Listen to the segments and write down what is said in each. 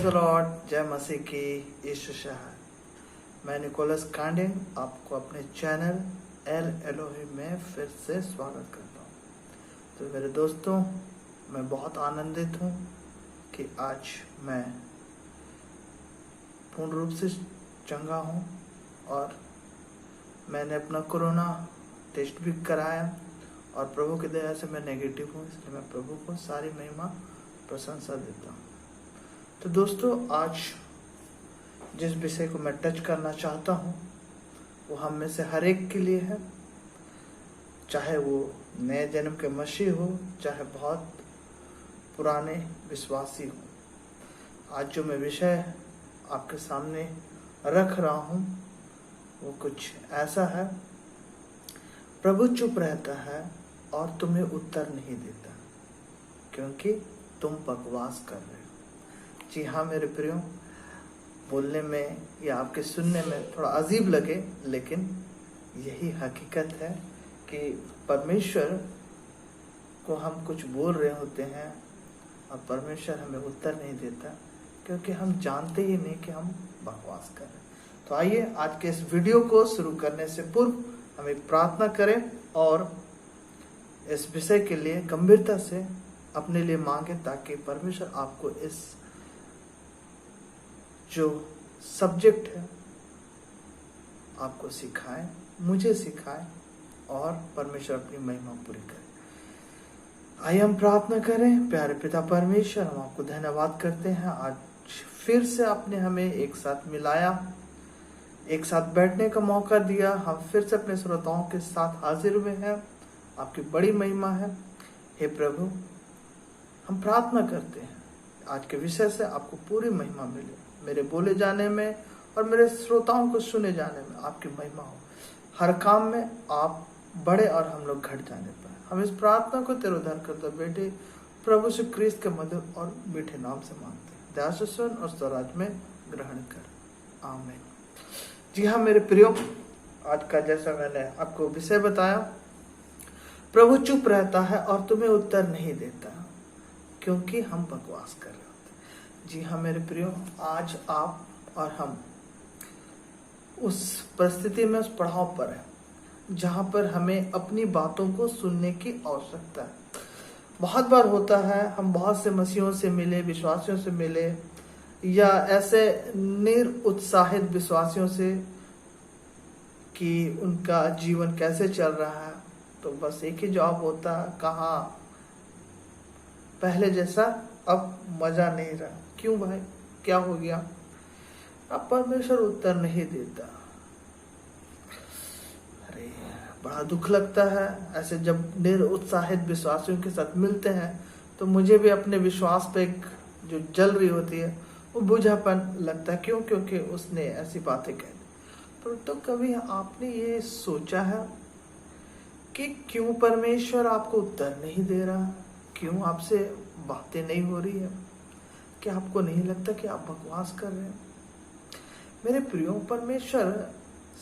The Lord, जय मसीह की यीशु शाह। मैं निकोलस कांडेन आपको अपने चैनल एल एलोहिम में फिर से स्वागत करता हूँ। तो मेरे दोस्तों, मैं बहुत आनंदित हूँ कि आज मैं पूर्ण रूप से चंगा हूँ और मैंने अपना कोरोना टेस्ट भी कराया और प्रभु की दया से मैं नेगेटिव हूँ, इसलिए मैं प्रभु को सारी महिमा प्रशंसा देता हूँ। तो दोस्तों, आज जिस विषय को मैं टच करना चाहता हूँ वो हम में से हर एक के लिए है, चाहे वो नए जन्म के मसीह हो, चाहे बहुत पुराने विश्वासी हो। आज जो मैं विषय आपके सामने रख रहा हूँ वो कुछ ऐसा है, प्रभु चुप रहता है और तुम्हें उत्तर नहीं देता क्योंकि तुम बकवास कर रहे हो। जी हाँ मेरे प्रियो, बोलने में या आपके सुनने में थोड़ा अजीब लगे, लेकिन यही हकीकत है कि परमेश्वर को हम कुछ बोल रहे होते हैं और परमेश्वर हमें उत्तर नहीं देता क्योंकि हम जानते ही नहीं कि हम बकवास कर रहे हैं। तो आइए आज के इस वीडियो को शुरू करने से पूर्व हम एक प्रार्थना करें और इस विषय के लिए गंभीरता से अपने लिए मांगे, ताकि परमेश्वर आपको इस जो सब्जेक्ट है आपको सिखाए, मुझे सिखाए और परमेश्वर अपनी महिमा पूरी करे। आइए हम प्रार्थना करें। प्यारे पिता परमेश्वर, हम आपको धन्यवाद करते हैं, आज फिर से आपने हमें एक साथ मिलाया, एक साथ बैठने का मौका दिया। हम फिर से अपने श्रोताओं के साथ हाजिर हुए हैं, आपकी बड़ी महिमा है। हे प्रभु, हम प्रार्थना करते हैं आज के विषय से आपको पूरी महिमा मिले, मेरे बोले जाने में और मेरे श्रोताओं को सुने जाने में आपकी महिमा हो। हर काम में आप बड़े और हम लोग घट जाने पर। हम इस प्रार्थना को तेरे उद्धार करते बेटे प्रभु श्री क्रिस्त के मधुर और मीठे नाम से मांगते हैं। दया से सुन और स्वराज में ग्रहण कर, आमीन। जी हाँ मेरे प्रियो, आज का जैसा मैंने आपको विषय बताया, प्रभु चुप रहता है और तुम्हें उत्तर नहीं देता क्योंकि हम बकवास कर रहे होते। जी हाँ मेरे प्रियो, आज आप और हम उस परिस्थिति में, उस पड़ाव पर है जहाँ पर हमें अपनी बातों को सुनने की आवश्यकता है। बहुत बार होता है, हम बहुत से मसीहों से मिले, विश्वासियों से मिले, या ऐसे निरुत्साहित विश्वासियों से कि उनका जीवन कैसे चल रहा है, तो बस एक ही जवाब होता है, कहाँ पहले जैसा अब मजा नहीं रहा। क्यों भाई, क्या हो गया? अब परमेश्वर उत्तर नहीं देता। अरे बड़ा दुख लगता है ऐसे जब निरुत्साहित विश्वासियों के साथ मिलते हैं, तो मुझे भी अपने विश्वास पे एक जो जल रही होती है वो बुझापन लगता है। क्यों? क्योंकि उसने ऐसी बातें कही। पर तो कभी आपने ये सोचा है कि क्यों परमेश्वर आपको उत्तर नहीं दे रहा? क्यों आपसे बातें नहीं हो रही है? क्या आपको नहीं लगता कि आप बकवास कर रहे हैं? मेरे प्रियो, परमेश्वर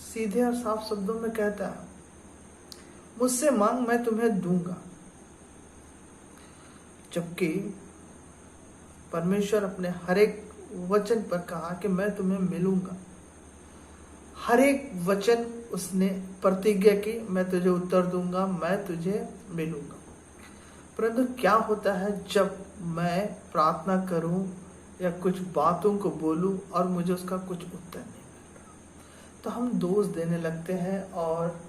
सीधे और साफ शब्दों में कहता है, मुझसे मांग मैं तुम्हें दूंगा। जबकि परमेश्वर अपने हर एक वचन पर कहा कि मैं तुम्हें मिलूंगा। हर एक वचन उसने प्रतिज्ञा की, मैं तुझे उत्तर दूंगा, मैं तुझे मिलूंगा। परंतु क्या होता है जब मैं प्रार्थना करूं या कुछ बातों को बोलूं और मुझे उसका कुछ उत्तर नहीं मिल रहा, तो हम दोष देने लगते हैं और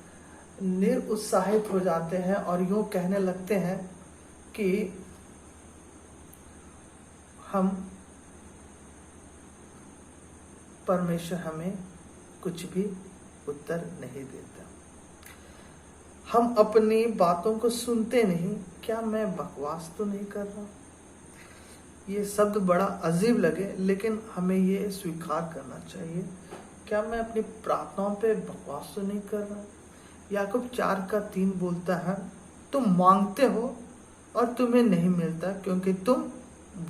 निरुत्साहित हो जाते हैं और यूं कहने लगते हैं कि हम परमेश्वर हमें कुछ भी उत्तर नहीं देता, हम अपनी बातों को सुनते नहीं। क्या मैं बकवास तो नहीं कर रहा? ये शब्द बड़ा अजीब लगे, लेकिन हमें ये स्वीकार करना चाहिए। क्या मैं अपनी प्रार्थनाओं पे बकवास तो नहीं कर रहा? याकूब 4:3 बोलता है, तुम मांगते हो और तुम्हें नहीं मिलता क्योंकि तुम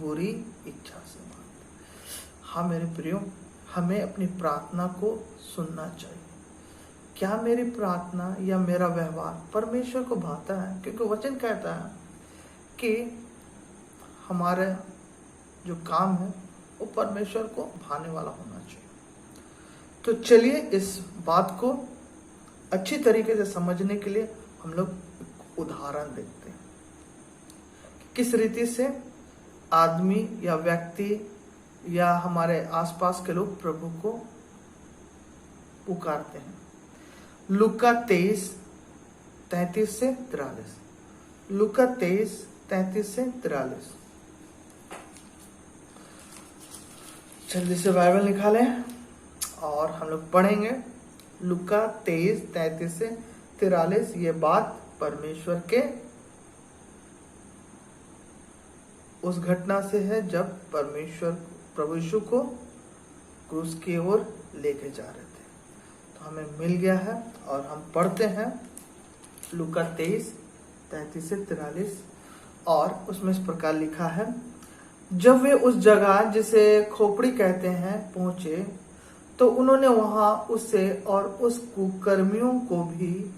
बुरी इच्छा से मांगते। हाँ मेरे प्रियो, हमें अपनी प्रार्थना को सुनना चाहिए। क्या मेरी प्रार्थना या मेरा व्यवहार परमेश्वर को भाता है? क्योंकि वचन कहता है कि हमारे जो काम है वो परमेश्वर को भाने वाला होना चाहिए। तो चलिए इस बात को अच्छी तरीके से समझने के लिए हम लोग एक उदाहरण देखते हैं कि किस रीति से आदमी या व्यक्ति या हमारे आसपास के लोग प्रभु को पुकारते हैं। लूका 23:33 से 43। लूका 23:33 से 43। जल्दी से बाइबल निकालें और हम लोग पढ़ेंगे। लूका 23:33 से 43। ये बात परमेश्वर के उस घटना से है जब परमेश्वर प्रभु यीशु को क्रूस की ओर लेके जा रहे थे। तो हमें मिल गया है और हम पढ़ते हैं लूका 23:33 से 43। और उसमें इस प्रकार लिखा है, जब वे उस जगह जिसे खोपड़ी कहते हैं पहुंचे तो उन्होंने वहां उसे और उस कुकर्मियों को भी,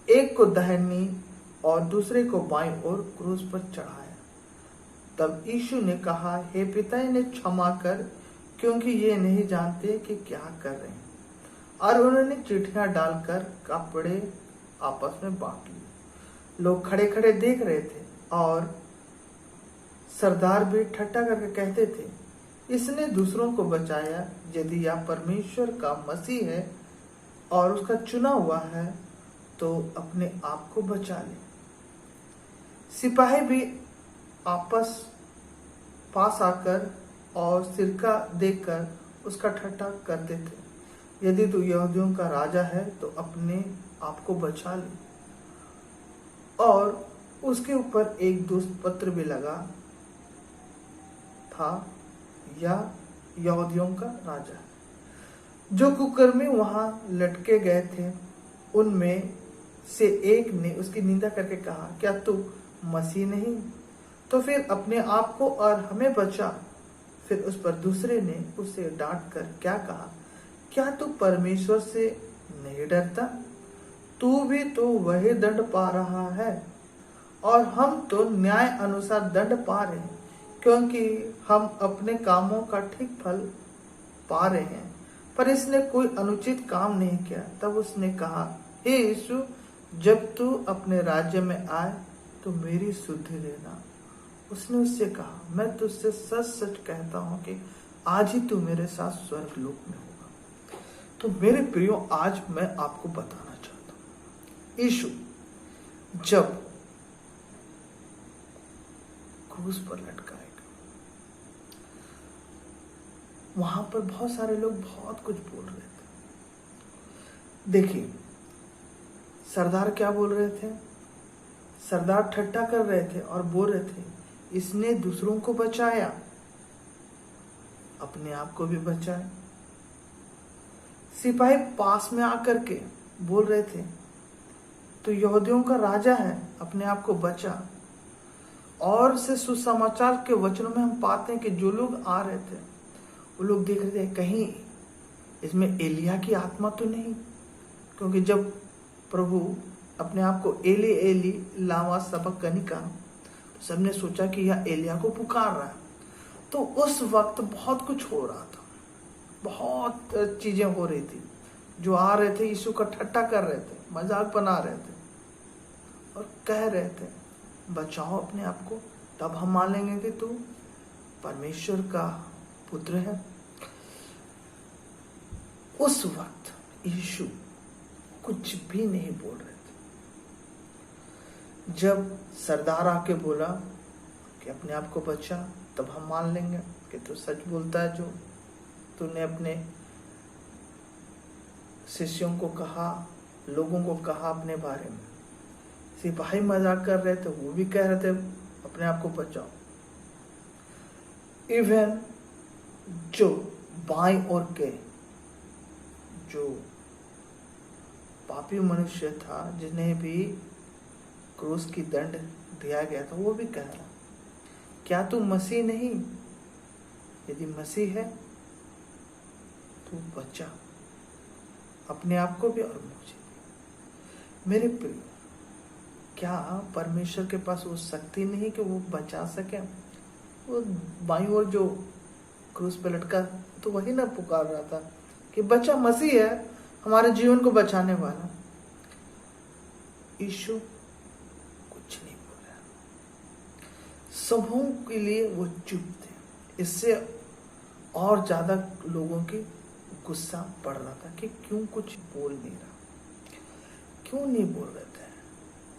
एक को दाहिनी और दूसरे को बाईं ओर क्रूस पर चढ़ाया। तब यीशु ने कहा, हे पिता, इन्हें क्षमा कर, क्योंकि ये नहीं जानते कि क्या कर रहे हैं। और उन्होंने चिट्ठियां डालकर कपड़े आपस में बांट लिए। लोग खड़े खड़े देख रहे थे और सरदार भी ठट्ठा करके कहते थे, इसने दूसरों को बचाया। यदि यह परमेश्वर का मसीह है और उसका चुना हुआ है तो अपने आप को बचा ले। सिपाही भी पास आकर और सिरका देकर उसका ठट्ठा करते थे। यदि तू यहूदियों का राजा है तो अपने आप को बचा ले। और उसके ऊपर एक दुष्पत्र भी लगा था, या यहूदियों का राजा। जो कुकर्मी वहां लटके गए थे उनमें से एक ने उसकी निंदा करके कहा, क्या तू मसीह नहीं? तो फिर अपने आप को और हमें बचा। फिर उस पर दूसरे ने उसे डांट कर क्या कहा, क्या तू परमेश्वर से नहीं डरता? तू भी तो वही दंड पा रहा है और हम तो न्याय अनुसार दंड पा रहे हैं, क्योंकि हम अपने कामों का ठीक फल पा रहे हैं। पर इसने कोई अनुचित काम नहीं किया। तब उसने कहा, हे यीशु, जब तू अपने राज्य में आए तो मेरी सुधि लेना। उसने उससे कहा, मैं तुझसे सच सच कहता हूं कि आज ही तू मेरे साथ स्वर्ग लोक में होगा। तो मेरे प्रियो, आज मैं आपको बताना चाहता हूं, यीशु जब क्रूस पर लटकाएगा, वहां पर बहुत सारे लोग बहुत कुछ बोल रहे थे। देखिए, सरदार क्या बोल रहे थे? सरदार ठट्ठा कर रहे थे और बोल रहे थे, इसने दूसरों को बचाया, अपने आप को भी बचाए। सिपाही पास में आकर के बोल रहे थे, तो यहूदियों का राजा है, अपने आप को बचा। और से सुसमाचार के वचनों में हम पाते हैं कि जो लोग आ रहे थे वो लोग देख रहे थे, कहीं इसमें एलिया की आत्मा तो नहीं? क्योंकि जब प्रभु अपने आप को एली एली लामा सबक्तनी कहा, तो सबने सोचा कि यह एलिया को पुकार रहा है। तो उस वक्त बहुत कुछ हो रहा था, बहुत चीजें हो रही थी। जो आ रहे थे यीशु का ठट्ठा कर रहे थे, मजाक बना रहे थे और कह रहे थे, बचाओ अपने आप को, तब हम मान लेंगे कि तू परमेश्वर का पुत्र है। उस वक्त यीशु कुछ भी नहीं बोल रहे थे। जब सरदार आके बोला कि अपने आप को बचा, तब हम मान लेंगे कि तू सच बोलता है, जो तूने अपने शिष्यों को कहा, लोगों को कहा अपने बारे में। सिपाही मजाक कर रहे थे, वो भी कह रहे थे अपने आप को बचाओ। इवन जो बाईं ओर के जो पापी मनुष्य था, जिन्हें भी क्रूस की दंड दिया गया था, वो भी कह रहा, क्या तू मसीह नहीं? यदि मसीह है तो बचा अपने आप को भी और मुझे भी। मेरे प्रिय, क्या परमेश्वर के पास वो शक्ति नहीं कि वो बचा सके? वो बाईं ओर जो क्रूस पे लटका, तो वही ना पुकार रहा था कि बच्चा मसीह है, हमारे जीवन को बचाने वाला। यीशु कुछ नहीं बोल रहा, सबों के लिए वो चुप थे। इससे और ज्यादा लोगों की गुस्सा बढ़ रहा था कि क्यों कुछ बोल नहीं रहा, क्यों नहीं बोल रहे थे।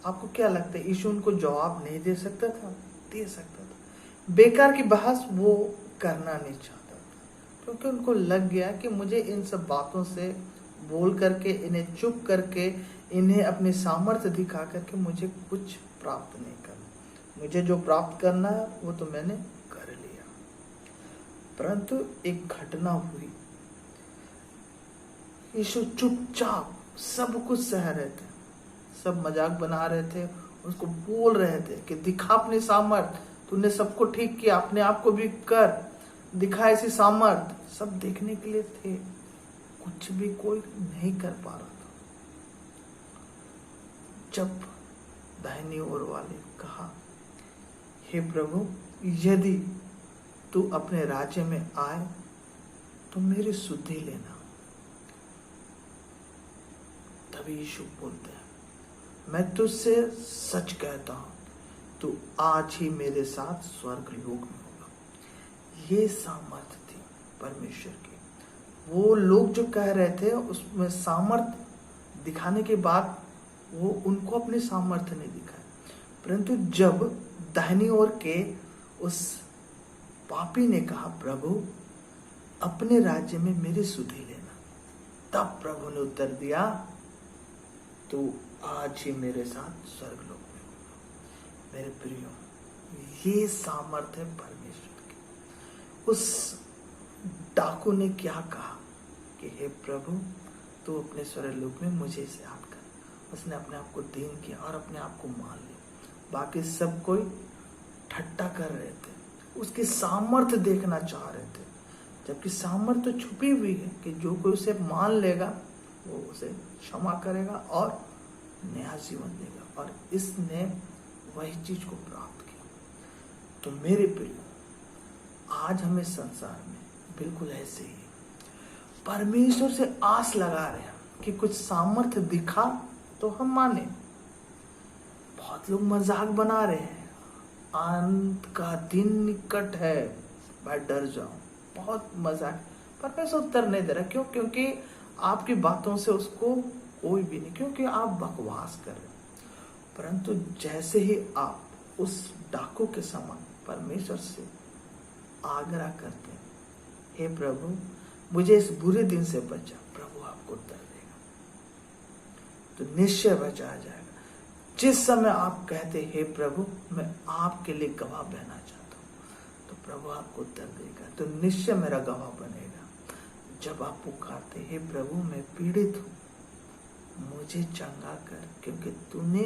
आपको क्या लगता है, यीशु उनको जवाब नहीं दे सकता था? दे सकता था। बेकार की बहस वो करना नहीं चाहता था, क्योंकि उनको लग गया कि मुझे इन सब बातों से बोल करके, इन्हें चुप करके, इन्हें अपनी सामर्थ्य दिखा करके मुझे कुछ प्राप्त नहीं करना। मुझे जो प्राप्त करना है वो तो मैंने कर लिया। परंतु एक घटना हुई, यीशु चुपचाप सब कुछ सह रहे थे। सब मजाक बना रहे थे, उसको बोल रहे थे कि दिखा अपनी सामर्थ, तूने सबको ठीक किया, अपने आप को भी कर, दिखा ऐसी सामर्थ। सब देखने के लिए थे, कुछ भी कोई नहीं कर पा रहा था। जब दाहिनी ओर वाले कहा, हे प्रभु, यदि तू अपने राज्य में आए तो मेरी सुधि लेना। तभी यीशु बोलते हैं, मैं तुझसे सच कहता हूं, तू आज ही मेरे साथ स्वर्ग लोक में होगा। ये सामर्थ्य थी परमेश्वर की। वो लोग जो कह रहे थे उसमें सामर्थ्य दिखाने के बाद वो उनको अपनी सामर्थ्य नहीं दिखाए, परंतु जब दाहिनी ओर के उस पापी ने कहा, प्रभु अपने राज्य में मेरी सुधि लेना, तब प्रभु ने उत्तर दिया, तू आज ही मेरे साथ स्वर्ग लोक में होगा। मेरे प्रियो, ये सामर्थ्य है परमेश्वर की। उस डाकू ने क्या कहा कि हे प्रभु, तू अपने स्वर्ग लोक में मुझे से याद कर। उसने अपने आप को दीन किया और अपने आप को मान लिया। बाकी सब कोई ठट्टा कर रहे थे, उसकी सामर्थ्य देखना चाह रहे थे, जबकि सामर्थ्य तो छुपी हुई है कि जो कोई उसे मान लेगा वो उसे क्षमा करेगा और नया जीवन देगा। और इसने वही चीज को प्राप्त किया। तो मेरे प्रिय, आज हमें संसार में बिल्कुल ऐसे ही परमेश्वर से आस लगा रहे हैं कि कुछ सामर्थ्य दिखा तो हम माने। बहुत लोग मजाक बना रहे हैं, अंत का दिन निकट है, मैं डर जाऊं, बहुत मजाक। परमेश्वर उत्तर नहीं दे रहा। क्यों? क्योंकि आपकी बातों से उसको कोई भी नहीं, क्योंकि आप बकवास कर रहे हैं। परंतु जैसे ही आप उस डाकू के समान परमेश्वर से आग्रह करते हैं, हे प्रभु मुझे इस बुरे दिन से बचा, प्रभु आपको उत्तर देगा, तो निश्चय बचाया जाएगा। जिस समय आप कहते हे प्रभु मैं आपके लिए गवाह बहना चाहता हूं, तो प्रभु आपको उत्तर देगा, तो निश्चय मेरा गवाह बनेगा। जब आप पुकारते हे प्रभु मैं पीड़ित हूं, मुझे चंगा कर, क्योंकि तूने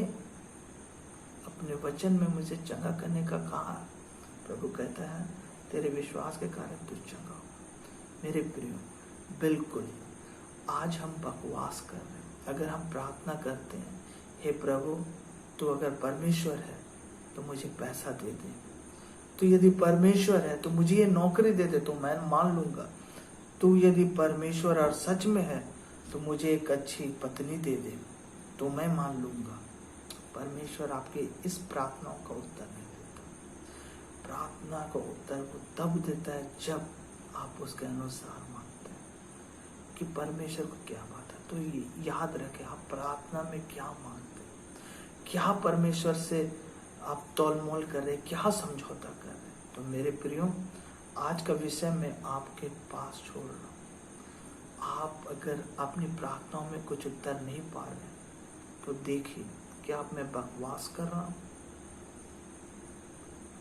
अपने वचन में मुझे चंगा करने का कहा। प्रभु कहता है तेरे विश्वास के कारण तू चंगा हो। मेरे प्रियो, बिल्कुल आज हम बकवास कर रहे हैं। अगर हम प्रार्थना करते हैं हे प्रभु तू अगर परमेश्वर है तो मुझे पैसा दे दे, तू यदि परमेश्वर है तो मुझे ये नौकरी दे दे, तो मैं मान लूंगा। तू यदि परमेश्वर और सच में है तो मुझे एक अच्छी पत्नी दे दे, तो मैं मान लूंगा। परमेश्वर आपके इस प्रार्थनाओं का उत्तर नहीं देता। प्रार्थना का उत्तर वो तब देता है जब आप उसके अनुसार मांगते हैं कि परमेश्वर को क्या बात है। तो याद रखें, आप प्रार्थना में क्या मांगते हैं, क्या परमेश्वर से आप तोलमोल कर रहे, क्या समझौता कर रहे। तो मेरे प्रियो, आज का विषय मैं आपके पास छोड़ रहा हूँ। आप अगर अपनी प्रार्थनाओं में कुछ उत्तर नहीं पा रहे तो देखिए क्या आप मैं बकवास कर रहा हूँ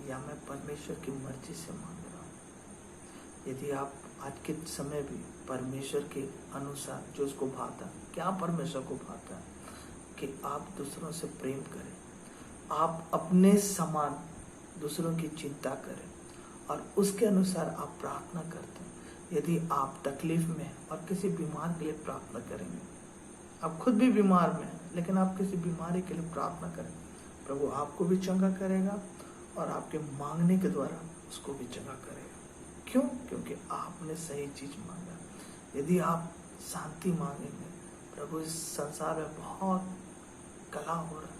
या मैं परमेश्वर की मर्जी से मांग रहा हूँ। यदि आप आज के समय भी परमेश्वर के अनुसार जो उसको भाता, क्या परमेश्वर को भाता है कि आप दूसरों से प्रेम करें, आप अपने समान दूसरों की चिंता करें और उसके अनुसार आप प्रार्थना करते हैं। यदि आप तकलीफ में और किसी बीमार के लिए प्रार्थना करेंगे, आप खुद भी बीमार में हैं लेकिन आप किसी बीमारी के लिए प्रार्थना करें, प्रभु आपको भी चंगा करेगा और आपके मांगने के द्वारा उसको भी चंगा करेगा। क्यों? क्योंकि आपने सही चीज मांगा। यदि आप शांति मांगेंगे, प्रभु इस संसार में बहुत कला हो रहा है,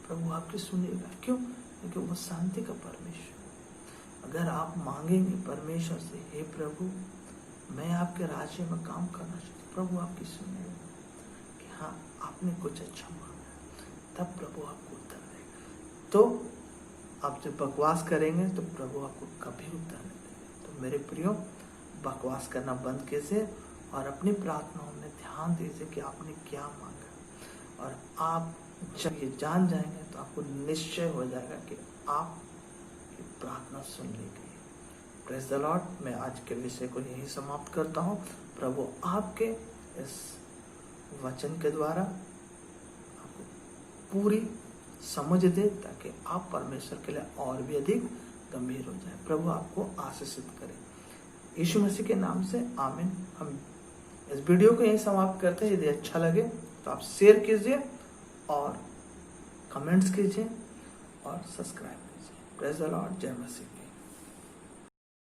प्रभु आपकी सुनेगा। क्यों? क्योंकि वो शांति का परमेश्वर। अगर आप मांगेंगे परमेश्वर से, हे प्रभु मैं आपके राज्य में काम करना चाहता हूँ, प्रभु आपकी सुनेगा कि हाँ आपने कुछ अच्छा मांगा, तब प्रभु आपको उत्तर देगा। तो आप जब बकवास करेंगे तो प्रभु आपको कभी उत्तर नहीं देगा। तो मेरे प्रियो, बकवास करना बंद कीजिए और अपनी प्रार्थनाओं में ध्यान दीजिए कि आपने क्या मांगा। और आप जब ये जान जाएंगे तो आपको निश्चय हो जाएगा कि आपकी प्रार्थना सुन ली गई। Praise the Lord. मैं आज के विषय को यही समाप्त करता हूँ। प्रभु आपके इस वचन के द्वारा आपको पूरी समझ दे, ताकि आप परमेश्वर के लिए और भी अधिक गंभीर हो जाए। प्रभु आपको आशीषित करे यीशु मसीह के नाम से, आमीन। हम इस वीडियो को यही समाप्त करते हैं। यदि अच्छा लगे तो आप शेयर कीजिए और कमेंट्स कीजिए और सब्सक्राइब कीजिए। Praise the Lord. जय मसीह।